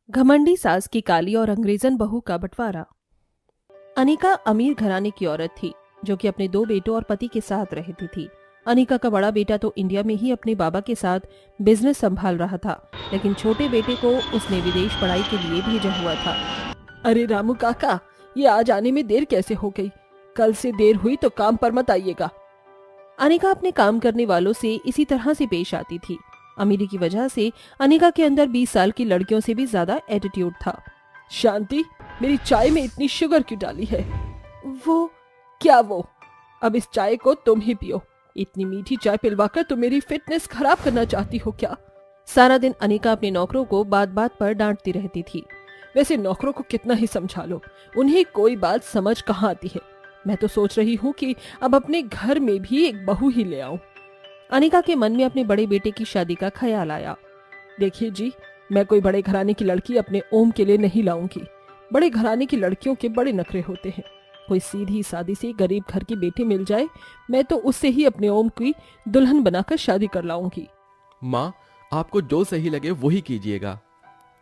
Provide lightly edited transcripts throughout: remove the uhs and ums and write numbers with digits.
घमंडी सास की काली और अंग्रेजन बहू का बंटवारा। अनिका अमीर घराने की औरत थी जो कि अपने दो बेटों और पति के साथ रहती थी। अनिका का बड़ा बेटा तो इंडिया में ही अपने बाबा के साथ बिजनेस संभाल रहा था, लेकिन छोटे बेटे को उसने विदेश पढ़ाई के लिए भेजा हुआ था। अरे रामू काका, ये आज आने में देर कैसे हो गई? कल से देर हुई तो काम पर मत आइएगा। अनिका अपने काम करने वालों से इसी तरह से पेश आती थी। अमीरी की वजह से अनिका के अंदर 20 साल की लड़कियों से भी ज्यादा एटीट्यूड था। शांति, मेरी चाय में इतनी शुगर क्यों डाली है? वो क्या वो? अब इस चाय को तुम ही पियो। इतनी मीठी चाय पिलवाकर तुम मेरी फिटनेस खराब करना चाहती हो क्या? सारा दिन अनिका अपने नौकरों को बात बात पर डांटती रहती थी। वैसे नौकरों को कितना ही समझा लो, उन्हें कोई बात समझ कहाँ आती है। मैं तो सोच रही हूँ कि अब अपने घर में भी एक बहू ही ले आऊं। अनिका के मन में अपने बड़े बेटे की शादी का ख्याल आया। देखिए जी, मैं कोई बड़े घराने की लड़की अपने ओम के लिए नहीं लाऊंगी। बड़े घराने की लड़कियों के बड़े नखरे होते हैं। कोई सीधी सादी सी गरीब घर की बेटी मिल जाए, मैं तो उससे ही अपने ओम की दुल्हन बनाकर शादी कर लाऊंगी। माँ, आपको जो सही लगे वही कीजिएगा।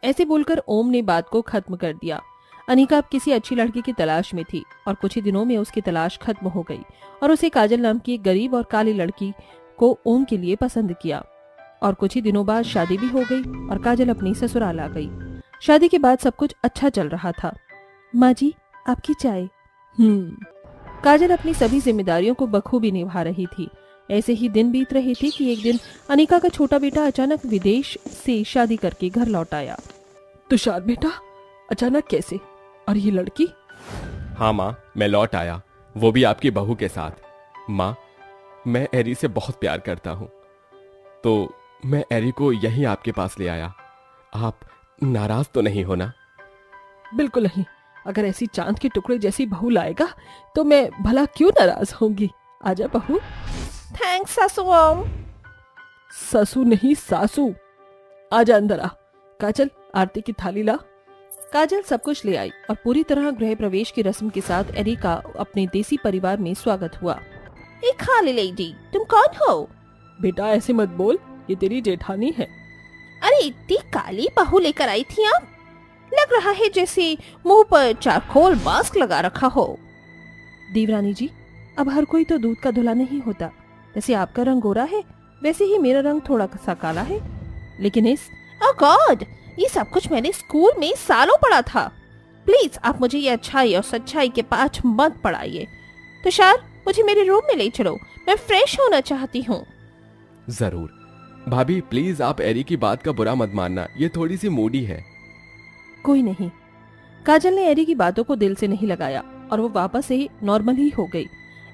ऐसे बोलकर ओम ने बात को खत्म कर दिया। अनिका अब किसी अच्छी लड़की की तलाश में थी और कुछ ही दिनों में उसकी तलाश खत्म हो गई और उसे काजल नाम की एक गरीब और काली लड़की को ओम के लिए पसंद किया। और कुछ ही दिनों बाद शादी भी हो गई और काजल अपनी ससुराल आ गई। शादी के बाद सब कुछ अच्छा चल रहा था। माँ जी, आपकी चाय। काजल अपनी सभी जिम्मेदारियों को बखूबी निभा रही थी। ऐसे ही दिन बीत रहे थे कि एक दिन अनिका का छोटा बेटा अचानक विदेश से शादी करके घर लौट आया। तुषार बेटा, अचानक कैसे? और ये लड़की? हाँ माँ, मैं लौट आया, वो भी आपकी बहू के साथ। माँ, मैं एरी से बहुत प्यार करता हूँ, तो मैं एरी को यहीं आपके पास ले आया। आप नाराज तो नहीं हो ना? बिल्कुल नहीं। अगर ऐसी चांद के टुकड़े जैसी बहू लाएगा तो मैं भला क्यों नाराज होंगी। आजा बहू। थैंक्स सासू ओम। ससु नहीं, सासू। आजा अंदर आ। काजल, आरती की थाली ला। काजल सब कुछ ले आई और पूरी तरह गृह प्रवेश की रस्म के साथ एरी का अपने देसी परिवार में स्वागत हुआ। एक खाली लेडी, तुम कौन हो? बेटा ऐसे मत बोल, ये तेरी जेठानी है। अरे इतनी काली बहू लेकर आई थी आप? लग रहा है जैसे मुंह पर चारकोल मास्क लगा रखा हो। देवरानी जी, अब हर कोई तो दूध का धुला नहीं होता। जैसे आपका रंग गोरा है, वैसे ही मेरा रंग थोड़ा सा काला है। लेकिन ओह गॉड, ये सब कुछ मैंने स्कूल में सालों पढ़ा था। प्लीज आप मुझे ये अच्छाई और सच्चाई के पाठ मत पढ़ाइए। तुषार, मुझे मेरे रूम में ले चलो, मैं फ्रेश होना चाहती हूँ। जरूर भाभी, प्लीज आप एरी की बात का बुरा मत मानना, ये थोड़ी सी मूडी है। कोई नहीं। काजल ने एरी की बातों को दिल से नहीं लगाया और वो वापस से नॉर्मल ही हो गई।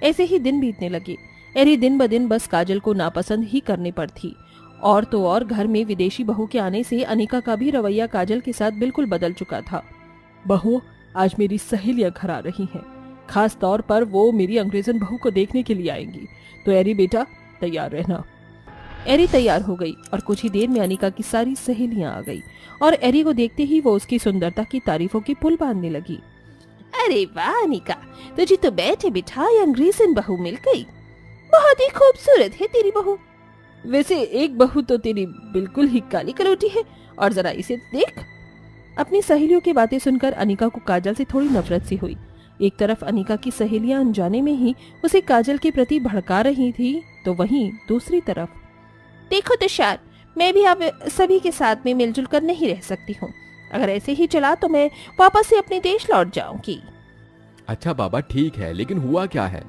ऐसे ही दिन बीतने लगे। एरी दिन ब दिन बस काजल को नापसंद ही करने पर थी। और तो और घर में विदेशी बहू के आने से अनिका का भी रवैया काजल के साथ बिल्कुल बदल चुका था। बहू, आज मेरी सहेलियां घर आ रही हैं। खास तौर पर वो मेरी अंग्रेजन बहू को देखने के लिए आएंगी, तो एरी बेटा तैयार रहना। एरी तैयार हो गई और कुछ ही देर में अनिका की सारी सहेलियां आ गई और एरी को देखते ही वो उसकी सुंदरता की तारीफों की पुल बांधने लगी। अरे वाह अनिका, तुझे तो बैठे बिठाए अंग्रेजन बहू मिल गई। बहुत ही खूबसूरत है तेरी बहू। वैसे एक बहू तो तेरी बिल्कुल ही काली कलोटी है, और जरा इसे देख। अपनी सहेलियों की बातें सुनकर अनिका को काजल से थोड़ी नफरत सी हुई। एक तरफ अनिका की सहेलियां अनजाने में ही उसे काजल के प्रति भड़का रही थी, तो वहीं दूसरी तरफ देखो तुषार, मैं भी अब सभी के साथ में मिलजुल कर नहीं रह सकती हूँ। अगर ऐसे ही चला तो मैं वापस से अपने देश लौट जाऊंगी। अच्छा बाबा, ठीक है, लेकिन हुआ क्या है?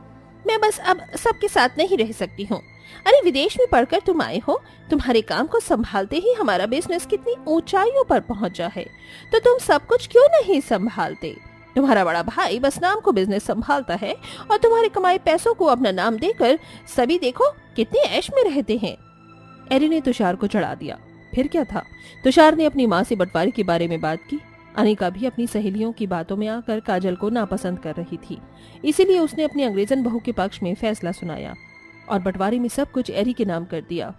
मैं बस अब सबके साथ नहीं रह सकती हूँ। अरे विदेश में पढ़कर तुम आए हो, तुम्हारे काम को संभालते ही हमारा बिजनेस कितनी ऊंचाइयों पर पहुँचा है, तो तुम सब कुछ क्यों नहीं संभालते? तुम्हारा बड़ा भाई बस नाम को बिजनेस संभालता है और तुम्हारे कमाए पैसों को अपना नाम देकर सभी देखो कितने ऐश में रहते हैं। एरी ने तुषार को चढ़ा दिया। फिर क्या था, तुषार ने अपनी माँ से बंटवारे के बारे में बात की। अनिका भी अपनी सहेलियों की बातों में आकर काजल को नापसंद कर रही थी, इसीलिए उसने अपनी अंग्रेजन बहू के पक्ष में फैसला सुनाया और बंटवारे में सब कुछ एरी के नाम कर दिया।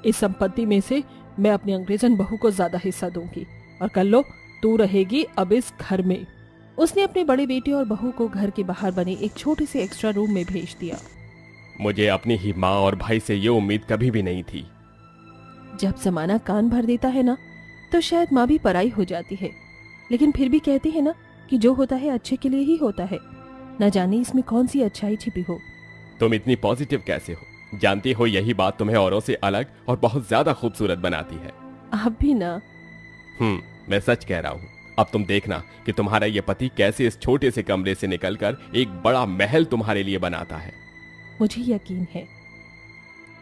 इस संपत्ति में से मैं अपनी अंग्रेजन बहू को ज्यादा हिस्सा दूंगी, और कल लो तू रहेगी अब इस घर में। उसने अपने बड़े बेटे और बहू को घर के बाहर बने एक छोटे से एक्स्ट्रा रूम में भेज दिया। मुझे अपनी ही माँ और भाई से ये उम्मीद कभी भी नहीं थी। जब जमाना कान भर देता है ना, तो शायद माँ भी पराई हो जाती है, लेकिन फिर भी कहती है ना कि जो होता है अच्छे के लिए ही होता है। न जाने इसमें कौन सी अच्छाई छिपी हो। तुम इतनी पॉजिटिव कैसे हो? जानती हो यही बात तुम्हें औरों से अलग और बहुत ज्यादा खूबसूरत बनाती है। आप भी ना। मैं सच कह रहा हूँ। अब तुम देखना कि तुम्हारा ये पति कैसे इस छोटे से कमरे से निकलकर एक बड़ा महल तुम्हारे लिए बनाता है। मुझे यकीन है।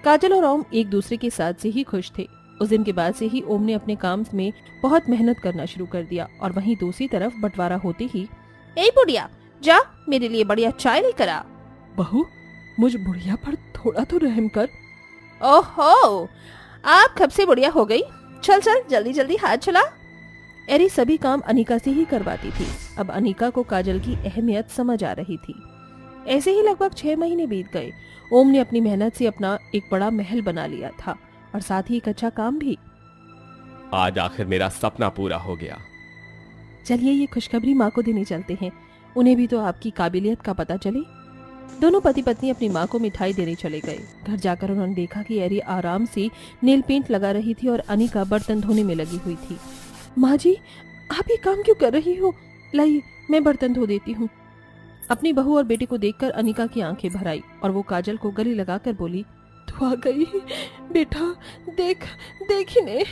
काजल और ओम एक दूसरे के साथ से ही खुश थे। उस दिन के बाद से ही ओम ने अपने काम में बहुत मेहनत करना शुरू कर दिया और वहीं दूसरी तरफ बंटवारा होते ही, ए बुढ़िया, जा मेरे लिए बढ़िया चाय लेकर आ। बहू, मुझ बुढ़िया पर थोड़ा तो रहम कर। ओहो, आप कब से बुढ़िया हो गई? चल चल जल्दी जल्दी हाथ चला। एरी सभी काम अनिका से ही करवाती थी। अब अनिका को काजल की अहमियत समझ आ रही थी। ऐसे ही लगभग 6 महीने बीत गए। ओम ने अपनी मेहनत से अपना एक बड़ा महल बना लिया था और साथ ही एक अच्छा काम भी। आज आखिर मेरा सपना पूरा हो गया। चलिए ये खुशखबरी माँ को देने चलते हैं, उन्हें भी तो आपकी काबिलियत का पता चले। दोनों पति पत्नी अपनी माँ को मिठाई देने चले गए। घर जाकर उन्होंने देखा कि एरी आराम से नेल पेंट लगा रही थी और अनिका बर्तन धोने में लगी हुई थी। माँ जी, आप ये काम क्यों कर रही हो? लाइए मैं बर्तन धो देती हूँ। अपनी बहू और बेटे को देखकर अनिका की आंखें भर आई और वो काजल को गले लगाकर बोली, तू आ गई बेटा, देख देख इन्हें।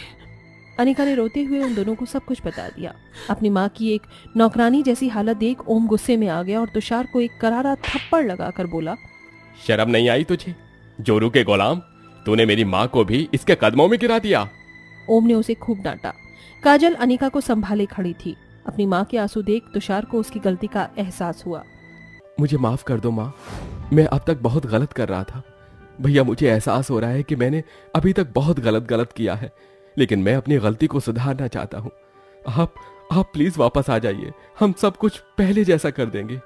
अनिका ने रोते हुए उन दोनों को सब कुछ बता दिया। अपनी माँ की एक नौकरानी जैसी हालत देख ओम गुस्से में आ गया और तुषार को एक करारा थप्पड़ लगाकर बोला, शर्म नहीं आई तुझे? जोरू के गुलाम, तूने मेरी माँ को भी इसके कदमों में गिरा दिया। ओम ने उसे खूब डांटा। काजल अनिका को संभाले खड़ी थी। अपनी माँ के आंसू देख तुषार को उसकी गलती का एहसास हुआ। मुझे माफ कर दो माँ, मैं अब तक बहुत गलत कर रहा था। भैया, मुझे एहसास हो रहा है कि मैंने अभी तक बहुत गलत किया है, लेकिन मैं अपनी गलती को सुधारना चाहता हूँ। आप प्लीज वापस आ जाइए, हम सब कुछ पहले जैसा कर देंगे।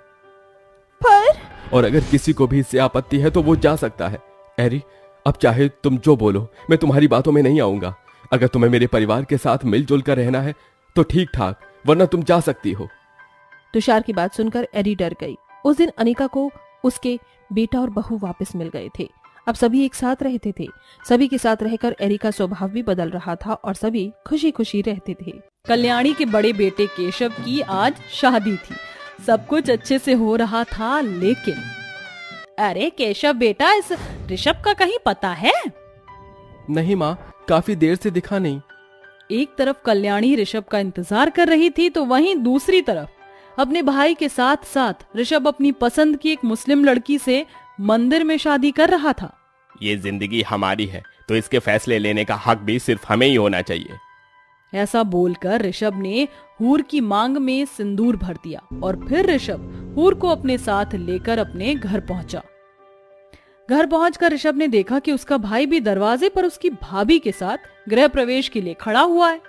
पर और अगर किसी को भी इससे आपत्ति है तो वो जा सकता है। एरी, अब चाहे तुम जो बोलो, मैं तुम्हारी बातों में नहीं आऊंगा। अगर तुम्हें मेरे परिवार के साथ मिलजुल कर रहना है तो ठीक ठाक, वरना तुम जा सकती हो। तुषार की बात सुनकर एरी डर गई। उस दिन अनिका को उसके बेटा और बहू वापस मिल गए थे। अब सभी एक साथ रहते थे। सभी के साथ रहकर एरी का स्वभाव भी बदल रहा था और सभी खुशी खुशी रहते थे। कल्याणी के बड़े बेटे केशव की आज शादी थी। सब कुछ अच्छे से हो रहा था, लेकिन अरे केशव बेटा, इस ऋषभ का कहीं पता है? नहीं माँ, काफी देर से दिखा नहीं। एक तरफ कल्याणी ऋषभ का इंतजार कर रही थी तो वहीं दूसरी तरफ अपने भाई के साथ साथ ऋषभ अपनी पसंद की एक मुस्लिम लड़की से मंदिर में शादी कर रहा था। ये जिंदगी हमारी है तो इसके फैसले लेने का हक भी सिर्फ हमें ही होना चाहिए। ऐसा बोलकर ऋषभ ने हूर की मांग में सिंदूर भर दिया और फिर ऋषभ हूर को अपने साथ लेकर अपने घर पहुंचा। घर पहुंचकर ऋषभ ने देखा कि उसका भाई भी दरवाजे पर उसकी भाभी के साथ गृह प्रवेश के लिए खड़ा हुआ है।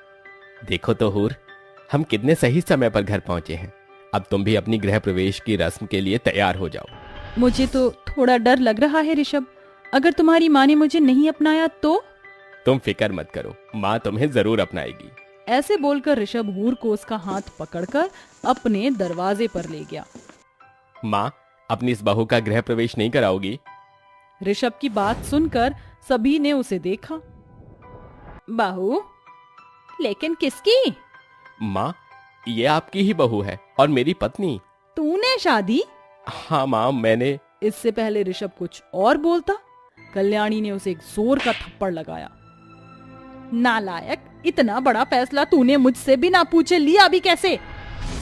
देखो तो हूर, हम कितने सही समय पर घर पहुंचे हैं। अब तुम भी अपनी गृह प्रवेश की रस्म के लिए तैयार हो जाओ। मुझे तो थोड़ा डर लग रहा है ऋषभ, अगर तुम्हारी माँ ने मुझे नहीं अपनाया तो? तुम फिक्र मत करो, माँ तुम्हें जरूर अपनाएगी। ऐसे बोलकर ऋषभ हूर को उसका हाथ पकड़कर अपने दरवाजे पर ले गया। माँ, अपनी इस बहू का गृह प्रवेश नहीं कराओगी? ऋषभ की बात सुनकर सभी ने उसे देखा। बहू? लेकिन किसकी? माँ, ये आपकी ही बहू है और मेरी पत्नी। तूने शादी? हाँ माँ, मैंने। इससे पहले ऋषभ कुछ और बोलता, कल्याणी ने उसे एक जोर का थप्पड़ लगाया। नालायक, इतना बड़ा फैसला तूने मुझसे बिना पूछे लिया भी कैसे?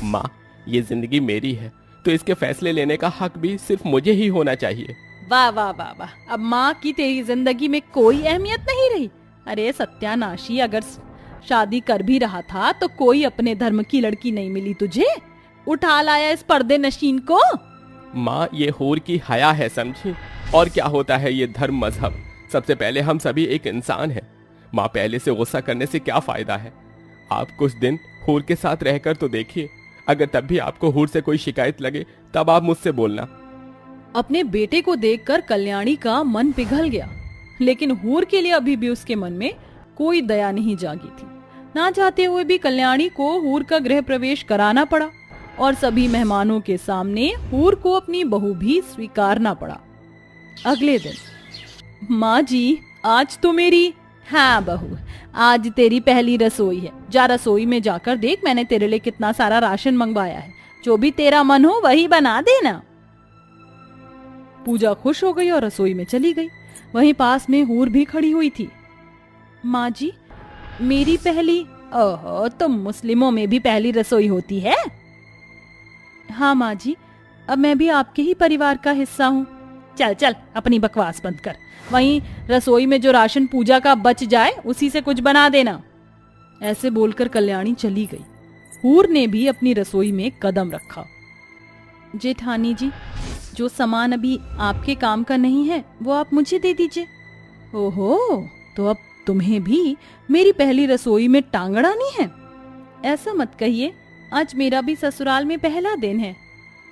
माँ, ये जिंदगी मेरी है तो इसके फैसले लेने का हक भी सिर्फ मुझे ही होना चाहिए। वाह वाह वाह वाह, अब माँ की तेरी जिंदगी में कोई अहमियत नहीं रही। अरे सत्यानाशी, अगर शादी कर भी रहा था तो कोई अपने धर्म की लड़की नहीं मिली तुझे? उठा लाया इस पर्दे नशीन को। माँ, ये हूर की हया है, समझी? और क्या होता है ये धर्म मजहब? सबसे पहले हम सभी एक इंसान हैं। माँ, पहले से गुस्सा करने से क्या फायदा है? आप कुछ दिन हूर के साथ रहकर तो देखिए, अगर तब भी आपको हूर से कोई शिकायत लगे तब आप मुझसे बोलना। अपने बेटे को देखकर कल्याणी का मन पिघल गया, लेकिन हूर के लिए अभी भी उसके मन में कोई दया नहीं जागी थी। ना चाहते हुए भी कल्याणी को हूर का गृह प्रवेश कराना पड़ा और सभी मेहमानों के सामने हूर को अपनी बहू भी स्वीकारना पड़ा। अगले दिन, माँ जी, आज तो मेरी। हाँ बहू, आज तेरी पहली रसोई है, जा रसोई में जाकर देख, मैंने तेरे लिए कितना सारा राशन मंगवाया है, जो भी तेरा मन हो वही बना देना। पूजा खुश हो गई और रसोई में चली गई। वहीं पास में हूर भी खड़ी हुई थी। माँ जी, मेरी पहली। ओहो, तो मुस्लिमों में भी पहली रसोई होती है? हाँ माँ जी, अब मैं भी आपके ही परिवार का हिस्सा हूँ। चल चल, अपनी बकवास बंद कर। वहीं रसोई में जो राशन पूजा का बच जाए उसी से कुछ बना देना। ऐसे बोलकर कल्याणी चली गई। हूर ने भी अपनी रसोई में कदम रखा। जेठानी जी, जो सामान अभी आपके काम का नहीं है वो आप मुझे दे दीजिए। ओहो, तो अब तुम्हें भी मेरी पहली रसोई में टांग अड़ानी है? ऐसा मत कहिए, आज मेरा भी ससुराल में पहला दिन है।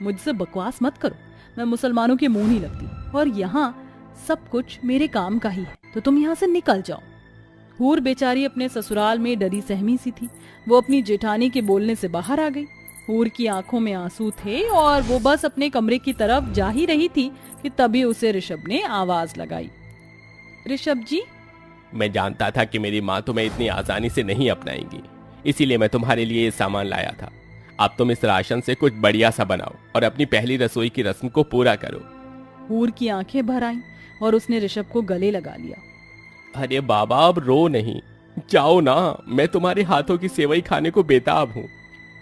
मुझसे बकवास मत करो, मैं मुसलमानों के मुंह नहीं लगती और यहाँ सब कुछ मेरे काम का ही है, तो तुम यहाँ से निकल जाओ। हूर बेचारी अपने ससुराल में डरी सहमी सी थी। वो अपनी जेठानी के बोलने से बाहर आ गई। हूर की आंखों में आंसू थे और वो बस अपने कमरे की तरफ जा ही रही थी कि तभी उसे ऋषभ ने आवाज लगाई। ऋषभ जी। मैं जानता था कि मेरी माँ तुम्हें इतनी आसानी से नहीं अपनाएंगी, इसीलिए मैं तुम्हारे लिए ये सामान लाया था। अब तुम इस राशन से कुछ बढ़िया सा बनाओ और अपनी पहली रसोई की रस्म को पूरा करो। हूर की आंखें भर आईं और उसने ऋषभ को गले लगा लिया। अरे बाबा, अब रो नहीं, जाओ ना, मैं तुम्हारे हाथों की सेवई खाने को बेताब हूँ।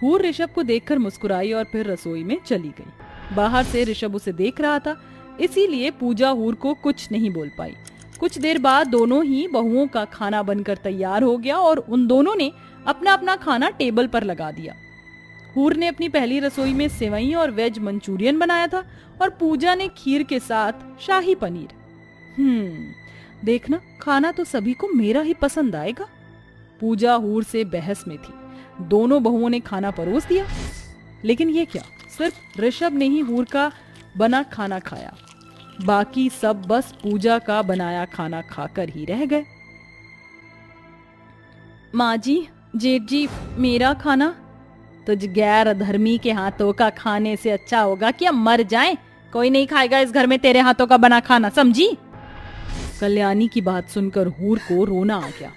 हूर ऋषभ को देखकर मुस्कुराई और फिर रसोई में चली गई। बाहर से ऋषभ उसे देख रहा था, इसीलिए पूजा हूर को कुछ नहीं बोल पाई। कुछ देर बाद दोनों ही बहुओं का खाना बनकर तैयार हो गया और उन दोनों ने अपना अपना खाना टेबल पर लगा दिया। हूर ने अपनी पहली रसोई में सेवई और वेज मंचूरियन बनाया था और पूजा ने खीर के साथ शाही पनीर। देखना, खाना तो सभी को मेरा ही पसंद आएगा। पूजा हूर से बहस में थी। दोनों बहुओं ने खाना परोस दिया, लेकिन ये क्या, सिर्फ ऋषभ ने ही हूर का बना खाना खाया। बाकी सब बस पूजा का बनाया खाना खाकर ही रह गए। माँ जी, जेठ जी, मेरा खाना? तुझ गैर धर्मी के हाथों का खाने से अच्छा होगा कि हम मर जाएं। कोई नहीं खाएगा इस घर में तेरे हाथों का बना खाना, समझी? कल्याणी की बात सुनकर हूर को रोना आ गया।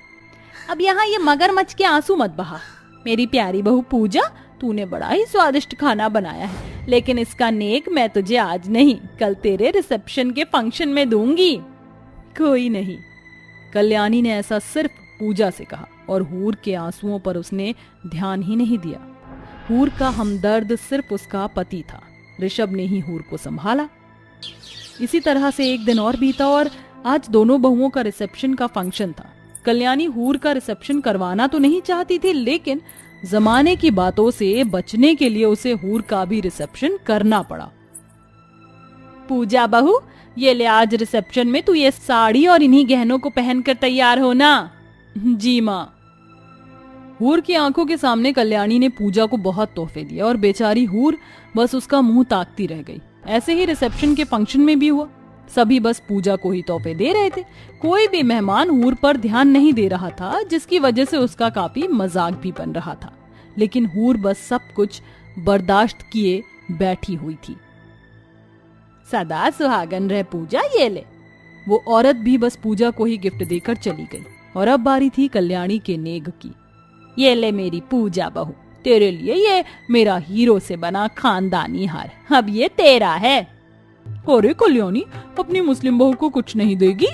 अब यहाँ ये मगरमच्छ के आंसू मत बहा। मेरी प्यारी बहू पूजा, तूने बड़ा ही स्वादिष्ट खाना बनाया है, लेकिन इसका नेक मैं तुझे आज नहीं, कल तेरे रिसेप्शन के फंक्शन में दूंगी। कोई नहीं। कल्याणी ने ऐसा सिर्फ पूजा से कहा और हूर के आंसुओं पर उसने ध्यान ही नहीं दिया। हूर का हमदर्द सिर्फ उसका पति था। ऋषभ ने ही हूर को संभाला। इसी तरह से एक दिन और बीता और आज दोनों बहुओं का रिसेप्शन का फंक्शन था। कल्याणी हूर का रिसेप्शन करवाना तो नहीं चाहती थी, लेकिन जमाने की बातों से बचने के लिए उसे हूर का भी रिसेप्शन करना पड़ा। पूजा बहू, ये ले, आज रिसेप्शन में तू ये साड़ी और इन्हीं गहनों को पहनकर तैयार हो ना। जी माँ। हूर की आंखों के सामने कल्याणी ने पूजा को बहुत तोहफे दिए और बेचारी हूर बस उसका मुंह ताकती रह गई। ऐसे ही रिसेप्शन के फंक्शन में भी हुआ। सभी बस पूजा को ही तोहफे दे रहे थे। कोई भी मेहमान हूर पर ध्यान नहीं दे रहा था, जिसकी वजह से उसका काफी मजाक भी बन रहा था। लेकिन हूर बस सब कुछ बर्दाश्त किए बैठी हुई थी। सदा सुहागन रह पूजा, ये ले। वो औरत भी बस पूजा को ही गिफ्ट देकर चली गई और अब बारी थी कल्याणी के नेग की। ये ले मेरी पूजा बहू, तेरे लिए ये मेरा हीरो से बना खानदानी हार, अब ये तेरा है। अरे कल्याणी, अपनी मुस्लिम बहू को कुछ नहीं देगी?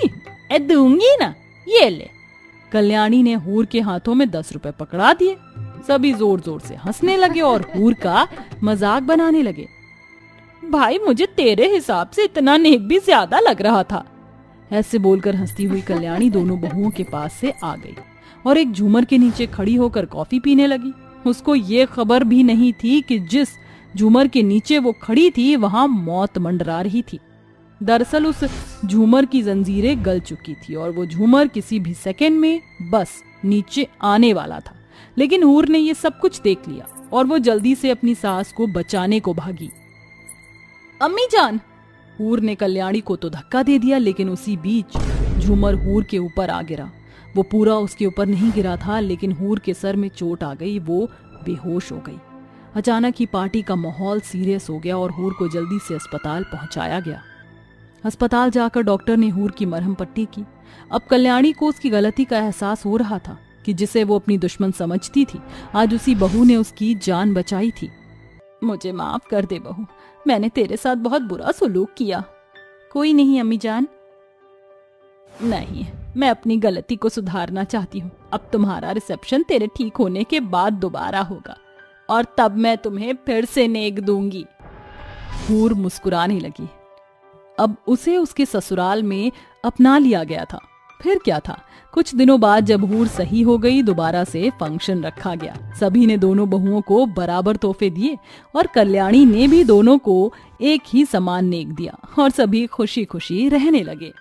दूंगी ना, ये ले। कल्याणी ने हूर के हाथों में 10 रुपए पकड़ा दिए। सभी जोर जोर से हंसने लगे और हूर का मजाक बनाने लगे। भाई, मुझे तेरे हिसाब से इतना नेक भी ज्यादा लग रहा था। ऐसे बोलकर हंसती हुई कल्याणी दोनों बहुओं के पास से आ गई और एक झूमर के नीचे खड़ी होकर कॉफी पीने लगी। उसको ये खबर भी नहीं थी कि जिस झूमर के नीचे वो खड़ी थी वहां मौत मंडरा रही थी। दरअसल उस झूमर की जंजीरें गल चुकी थी और वो झूमर किसी भी सेकंड में बस नीचे आने वाला था। लेकिन हूर ने ये सब कुछ देख लिया और वो जल्दी से अपनी सास को बचाने को भागी। अम्मी जान! हूर ने कल्याणी को तो धक्का दे दिया, लेकिन उसी बीच झूमर हूर के ऊपर आ गिरा। वो पूरा उसके ऊपर नहीं गिरा था, लेकिन हूर के सर में चोट आ गई। वो बेहोश हो गई। अचानक ही पार्टी का माहौल सीरियस हो गया और हूर को जल्दी से अस्पताल पहुंचाया गया। अस्पताल जाकर डॉक्टर ने हूर की मरहम पट्टी की। अब कल्याणी को उसकी गलती का एहसास हो रहा था। कि जिसे वो अपनी दुश्मन समझती थी, आज उसी बहू ने उसकी जान बचाई थी। मुझे माफ कर दे बहू, मैंने तेरे साथ बहुत बुरा सलूक किया। कोई नहीं अम्मी जान। नहीं, मैं अपनी गलती को सुधारना चाहती हूँ। अब तुम्हारा रिसेप्शन तेरे ठीक होने के बाद दोबारा होगा और तब मैं तुम्हें फिर से नेक दूंगी। हूर मुस्कुराने लगी। अब उसे उसके ससुराल में अपना लिया गया था। फिर क्या था, कुछ दिनों बाद जब हूर सही हो गई, दोबारा से फंक्शन रखा गया। सभी ने दोनों बहुओं को बराबर तोहफे दिए और कल्याणी ने भी दोनों को एक ही समान नेक दिया और सभी खुशी खुशी रहने लगे।